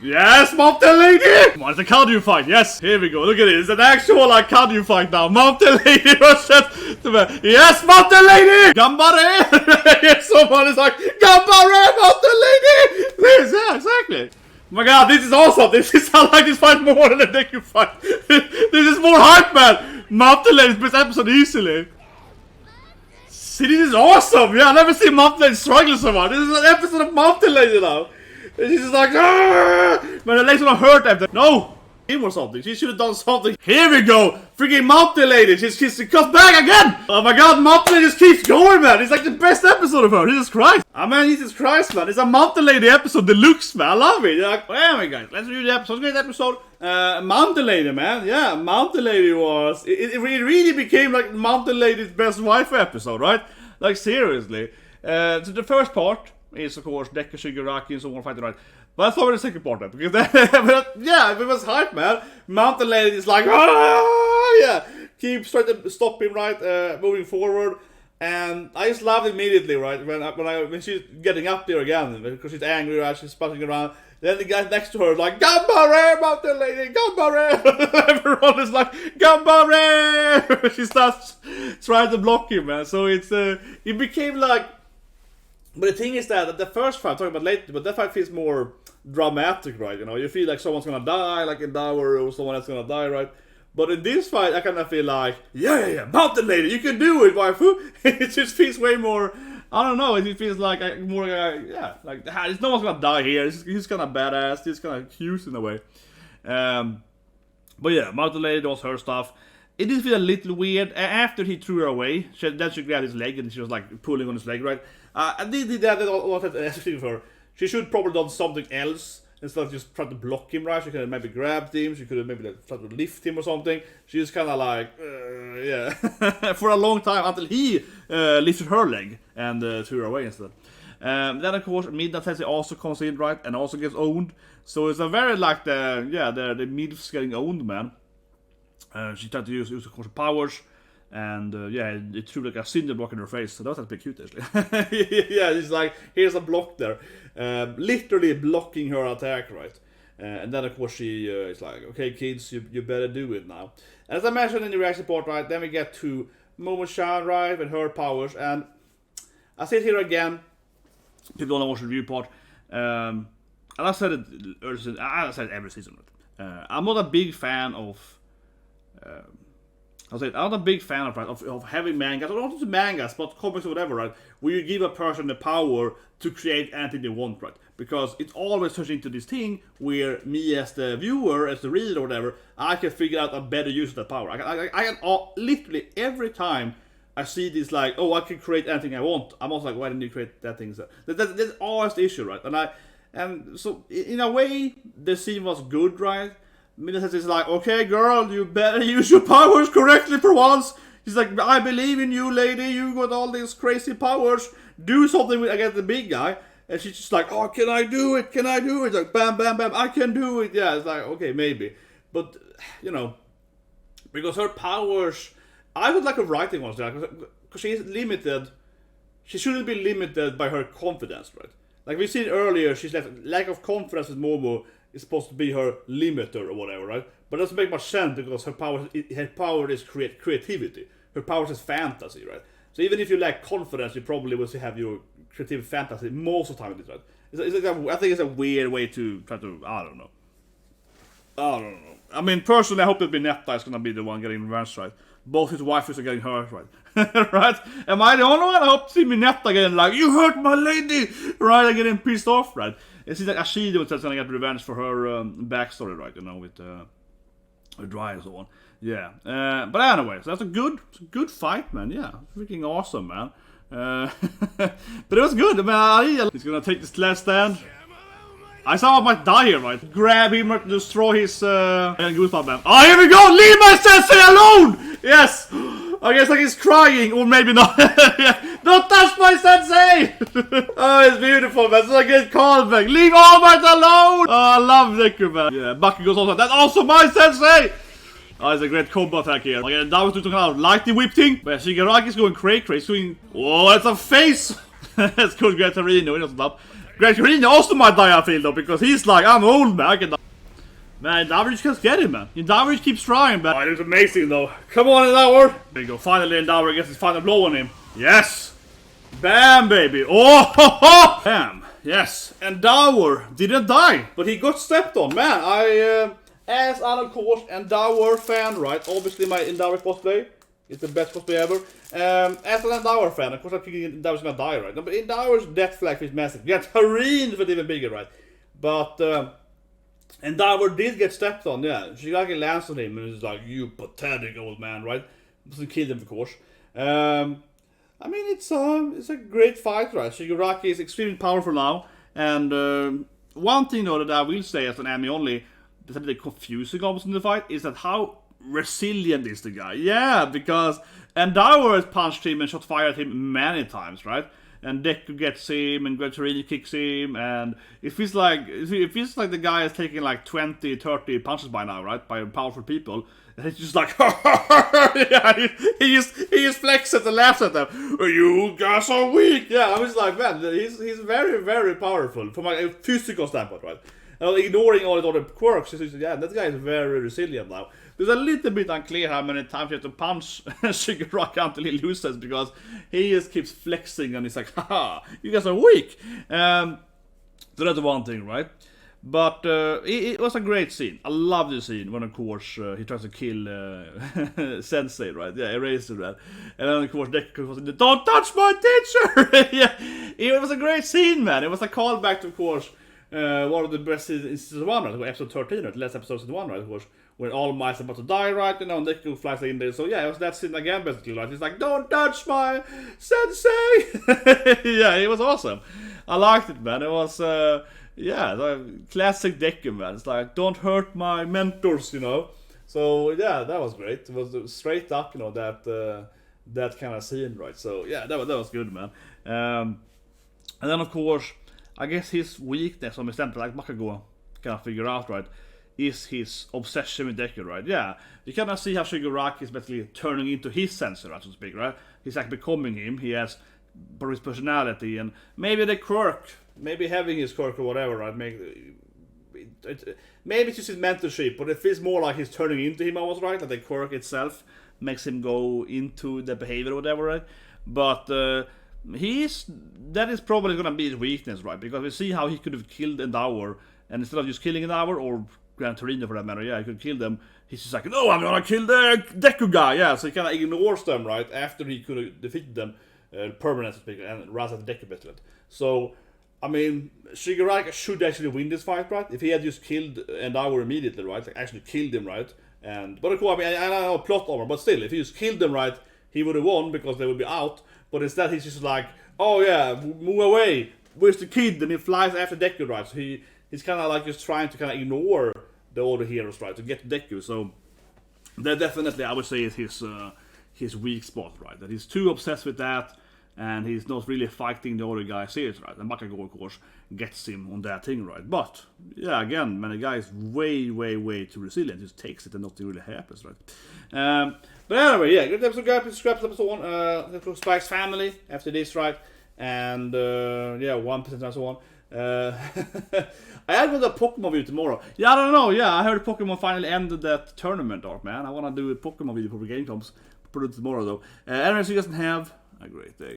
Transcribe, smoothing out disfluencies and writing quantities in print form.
Yes, Mountain Lady! Come on, it's a Kaldu fight, yes! Here we go, look at it, it's an actual like Kaldu fight now. Mountain Lady versus... Yes, Mountain Lady! Gambare! Yes, someone is like, Gambare, Mountain Lady! This, yeah, exactly. Oh my god, this is awesome! This is, I like this fight more than the Deku fight. This is more hype, man! Mountain Lady's best episode easily. See, this is awesome! Yeah, I've never seen Mountain Lady struggle so much. This is an episode of Mountain Lady now. She's just like, Argh! Man, the legs gonna hurt after. No! Him or something. She should have done something. Here we go! Freaking Mountain Lady! She comes back again! Oh my god, Mountain Lady just keeps going, man! It's like the best episode of her. Jesus Christ! I mean, Jesus Christ, man. It's a Mountain Lady episode deluxe, man. I love it. Like, well, anyway, guys, let's review the episode. Great episode. Mountain Lady, man. Yeah, Mountain Lady was... It really became like Mountain Lady's best wife episode, right? Like, seriously. So the first part is, of course, Deku, Shigaraki, and so on fighting, right? But let's start with the second part then, because yeah, it was hype, man. Mountain Lady is like, yeah, keeps trying to stop him, right, moving forward. And I just loved immediately, right, when she's getting up there again, because she's angry, right, she's sputting around. Then the guy next to her is like, Gambare, Mountain Lady, Gambare! Everyone is like, Gambare! She starts trying to block him, man. So it's, it became like... But the thing is that the first fight, I'm talking about later, but that fight feels more dramatic, right? You know, you feel like someone's gonna die, like Endeavour, or someone else gonna die, right? But in this fight, I kind of feel like, yeah, Mountain Lady, you can do it, waifu. It just feels way more, I don't know, it feels like more, yeah, like, no one's gonna die here. He's kind of badass, he's kind of cute in a way. But yeah, Mountain Lady does her stuff. It did feel a little weird. After he threw her away, then she grabbed his leg and she was like pulling on his leg, right? I did that for her. She should probably done something else instead of just trying to block him, right? She could have maybe grabbed him, she could have maybe like, tried to lift him or something. She just kind of like, yeah, for a long time until he lifted her leg and threw her away instead. Then of course Midnight Tessie also comes in, right, and also gets owned. So it's a very like the MILFs getting owned, man. She tried to use of course powers, and yeah, it threw like a cinder block in her face, so that was a bit cute actually. Yeah, it's like, here's a block there, literally blocking her attack, right? And then of course she is like, okay kids, you better do it now. And as I mentioned in the reaction part, right, then we get to Momo-chan, right, with her powers, and I say it here again, people don't know watch the review part, and I said it earlier, I said it every season, right? I'm not a big fan of I'm not a big fan of having mangas, or not just mangas, but comics or whatever, right? Where you give a person the power to create anything they want, right? Because it's always turns into this thing where me as the viewer, as the reader or whatever, I can figure out a better use of that power. I can literally every time I see this like, oh, I can create anything I want, I'm also like, why didn't you create that thing? So that's always the issue, right? And so in a way, the scene was good, right? Midnight is like, okay girl, you better use your powers correctly for once. He's like, I believe in you lady, you got all these crazy powers, do something against the big guy. And she's just like, oh, can I do it, like bam bam bam, I can do it. Yeah, it's like, okay, maybe. But, you know, because her powers, I would like a writing one, because she's limited, she shouldn't be limited by her confidence, right? Like we've seen earlier, she's like, lack of confidence with Momo is supposed to be her limiter or whatever, right? But it doesn't make much sense because her power is creativity. Her power is fantasy, right? So even if you lack confidence, you probably will have your creative fantasy most of the time, right? I think it's a weird way to try to, I don't know. I mean, personally, I hope that Minetta is gonna be the one getting revenge, right? Both his wives are getting hurt, right? Right? Am I the only one? I hope to see Minetta getting like, you hurt my lady! Right? And getting pissed off, right? It seems like Ashido is gonna get revenge for her backstory, right? You know, with her dry and so on. Yeah. But anyway, so that's a good fight, man. Yeah. Freaking awesome, man. But it was good, man. He's gonna take this last stand. I saw I might die here, right? Grab him, destroy his goosebump, man. Oh, here we go! Leave my sensei alone! Yes! I guess like he's crying, or maybe not. Don't touch my sensei! Oh, it's beautiful, man. It's like a callback. Leave all my alone! Oh, I love Deku, man. Yeah, Bucky goes also. That's also my sensei! Oh, it's a great combo attack here. Okay, that was doing kind of lightning whip thing. But Shigaraki's going crazy. Oh, that's a face! That's cool, great Torino. He doesn't stop. Great Green also might die, I feel, though, because he's like, I'm old, man. I can die. Man, Endeavour just can't get him, man. Endeavour keeps trying, man. Oh, it was amazing, though. Come on, Endeavour. There you go. Finally, Endeavour gets his final blow on him. Yes. Bam, baby. Oh, ho, ho. Bam. Yes. Endeavour didn't die, but he got stepped on, man. As an, of course, Endeavour fan, right? Obviously, my Endeavour cosplay is the best cosplay ever. As an Endeavour fan, of course, I'm thinking Endeavour's gonna die, right? No, but Endeavour's death flag is massive. Yeah, Tareen was even bigger, right? But Endeavour did get stepped on, yeah. Shigaraki lands on him and is like, you pathetic old man, right? Doesn't kill him, of course. I mean, it's a great fight, right? Shigaraki is extremely powerful now. And one thing, though, that I will say as an enemy only, that's a bit confusing almost in the fight, is that how resilient is the guy. Yeah, because Endeavour has punched him and shot fire at him many times, right? And Deku gets him, and Guerrini kicks him, and it feels like the guy is taking like 20, 30 punches by now, right? By powerful people. And he's just like, yeah, he just flexes and laughs at them. You guys are weak. Yeah, I was like, man, he's very, very powerful from a physical standpoint, right? Ignoring all the other quirks, yeah, that guy is very resilient now. There's a little bit unclear how many times you have to punch Shigaraki until he loses, because he just keeps flexing and he's like, haha, you guys are weak. So that's one thing, right? But it was a great scene. I love the scene when, of course, he tries to kill Sensei, right? Yeah, Eraser, right? And then, of course, Deku was in the, don't touch my teacher! Yeah, it was a great scene, man. It was a callback to, of course, one of the best scenes in season 1, right? Episode 13, right? The last episode of season 1, right? Of course, when All Might's about to die, right? You know, and Deku flies in there. So, yeah, it was that scene again, basically, right? He's like, don't touch my Sensei! Yeah, it was awesome. I liked it, man. It was, yeah, the classic Deku, man. It's like, don't hurt my mentors, you know? So, yeah, that was great. It was straight up, you know, that kind of scene, right? So, yeah, that was good, man. And then, of course, I guess his weakness, some extent, like Makago can figure out, right, is his obsession with Deku, right? Yeah, you kind of see how Shigaraki is basically turning into his sensor, so to speak, right? He's like becoming him. He has his personality, and maybe the quirk, maybe having his quirk or whatever, right? Maybe it's just his mentorship, but it feels more like he's turning into him almost, right? Like the quirk itself makes him go into the behavior or whatever, right? But that is probably gonna be his weakness, right? Because we see how he could have killed Endeavour, and instead of just killing Endeavour or Gran Torino for that matter, yeah, he could kill them. He's just like, no, I'm gonna kill the Deku guy, yeah. So he kind of ignores them, right? After he could have defeated them permanently, and runs at the Deku battle. So, I mean, Shigaraki should actually win this fight, right? If he had just killed Endeavour immediately, right? Like actually killed him, right? But of course, I mean, I know plot armor, but still, if he just killed them, right, he would have won because they would be out. But instead, he's just like, oh yeah, move away. Where's the kid? And he flies after Deku, right? So he's kind of like just trying to kind of ignore the other heroes, right, to get Deku. So that definitely, I would say, is his weak spot, right? That he's too obsessed with that, and he's not really fighting the other guys here, right? And Makago, of course, gets him on that thing, right? But yeah, again, man, the guy is way, way, way too resilient. He just takes it and nothing really happens, right? But anyway, yeah, good episode, guys. Subscribe to episode 1. Spike's family after this, right? And yeah, 1% and so on. I had with a Pokemon video tomorrow. Yeah, I don't know. Yeah, I heard Pokemon finally ended that tournament arc, man. I want to do a Pokemon video before the game comes. Put it tomorrow, though. Anyway, so you guys have a great day.